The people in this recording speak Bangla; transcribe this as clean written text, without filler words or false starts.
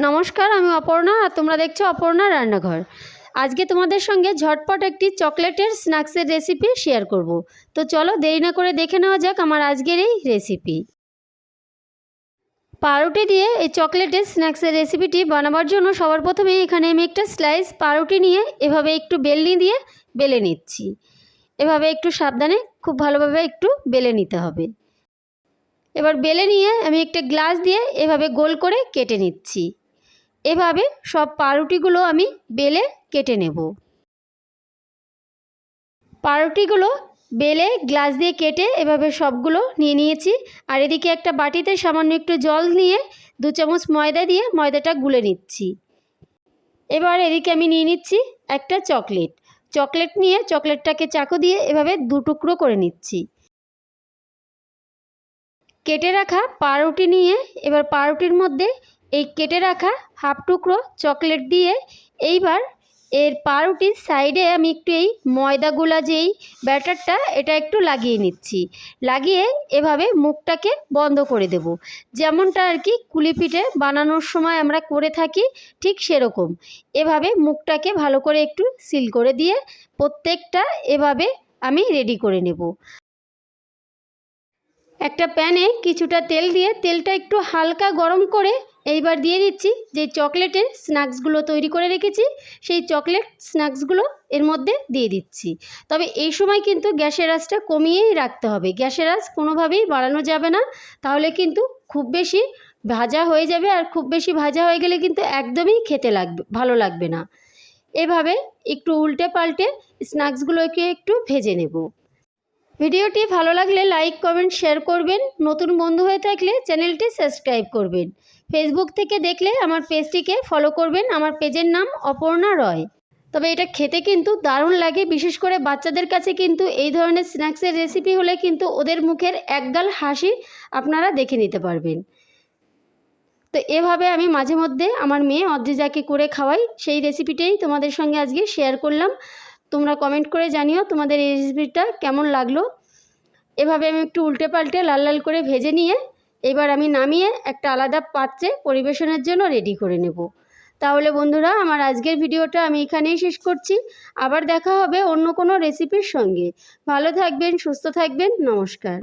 নমস্কার, আমি অপর্ণা আর তোমরা দেখছো অপর্ণা রান্নাঘর। আজকে তোমাদের সঙ্গে ঝটপট একটি চকলেটের স্ন্যাক্সের রেসিপি শেয়ার করব। তো চলো দেরি না করে দেখে নেওয়া যাক আমার আজকের এই রেসিপি। পাউরুটি দিয়ে এই চকলেটের স্ন্যাক্সের রেসিপিটি বানাবার জন্য সবার প্রথমে এখানে আমি একটা স্লাইস পাউরুটি নিয়ে এভাবে একটু বেলনি দিয়ে বেলে নিচ্ছি। এভাবে একটু সাবধানে খুব ভালোভাবে একটু বেলে নিতে হবে। এবার বেলে নিয়ে আমি একটা গ্লাস দিয়ে এভাবে গোল করে কেটে নিচ্ছি। এভাবে সব পাউরুটিগুলো আমি বেলে কেটে নেব। পাউরুটিগুলো বেলে গ্লাস দিয়ে কেটে এভাবে সবগুলো নিয়ে নিয়েছি। আর এদিকে একটা বাটিতে সামান্য একটু জল নিয়ে 2 চামচ ময়দা দিয়ে ময়দাটা গুলে নিচ্ছি। এবার এদিকে আমি নিয়ে নিচ্ছি একটা চকলেট নিয়ে চকলেটটাকে চাকু দিয়ে এভাবে 2 টুকরো করে নিচ্ছি। কেটে রাখা পাউরুটি নিয়ে এবার পাউরুটির মধ্যে এই কেটে রাখা হাফ টুকরো চকলেট দিয়ে এইবার এর পাউরুটির সাইডে আমি একটু এই ময়দা গুলা যেই ব্যাটারটা এটা একটু লাগিয়ে নিচ্ছি। লাগিয়ে এভাবে মুখটাকে বন্ধ করে দেব, যেমনটা আর কি কুলি পিঠে বানানোর সময় আমরা করে থাকি ঠিক সেরকম। এভাবে মুখটাকে ভালো করে একটু সিল করে দিয়ে প্রত্যেকটা এভাবে আমি রেডি করে নেব। একটা প্যানে কিছুটা তেল দিয়ে তেলটা একটু হালকা গরম করে এইবার দিয়ে দিচ্ছি যে চকলেটের স্ন্যাক্সগুলো তৈরি করে রেখেছি সেই চকলেট স্ন্যাক্সগুলো এর মধ্যে দিয়ে দিচ্ছি। তবে এই সময় কিন্তু গ্যাসের আঁচটা কমিয়েই রাখতে হবে, গ্যাসের আঁচ কোনোভাবেই বাড়ানো যাবে না, তাহলে কিন্তু খুব বেশি ভাজা হয়ে যাবে। আর খুব বেশি ভাজা হয়ে গেলে কিন্তু একদমই খেতে ভালো লাগবে না। এভাবে একটু উল্টে পাল্টে স্ন্যাক্সগুলোকে একটু ভেজে নেব। ভিডিওটি ভালো লাগলে লাইক কমেন্ট শেয়ার করবেন। নতুন বন্ধু হয়ে থাকলে চ্যানেলটি সাবস্ক্রাইব করবেন। ফেসবুক থেকে দেখলে আমার পেজটিকে ফলো করবেন। আমার পেজের নাম অপর্ণা রয়। তবে এটা খেতে কিন্তু দারুণ লাগে, বিশেষ করে বাচ্চাদের কাছে কিন্তু এই ধরনের স্ন্যাক্সের রেসিপি হলে কিন্তু ওদের মুখের একগাল হাসি আপনারা দেখে নিতে পারবেন। তো এভাবে আমি মাঝে মধ্যে আমার মেয়ে অদ্রিজাকে করে খাওয়াই, সেই রেসিপিটাই তোমাদের সঙ্গে আজকে শেয়ার করলাম। তোমরা কমেন্ট করে জানিও তোমাদের এই রেসিপিটা কেমন লাগলো। এভাবে আমি একটু উল্টে পাল্টে লাল লাল করে ভেজে নিয়ে এবার আমি নামিয়ে একটা আলাদা পাত্রে পরিবেশনের জন্য রেডি করে নেব। তাহলে বন্ধুরা, আমার আজকের ভিডিওটা আমি এখানেই শেষ করছি। আবার দেখা হবে অন্য কোনো রেসিপির সঙ্গে। ভালো থাকবেন, সুস্থ থাকবেন, নমস্কার।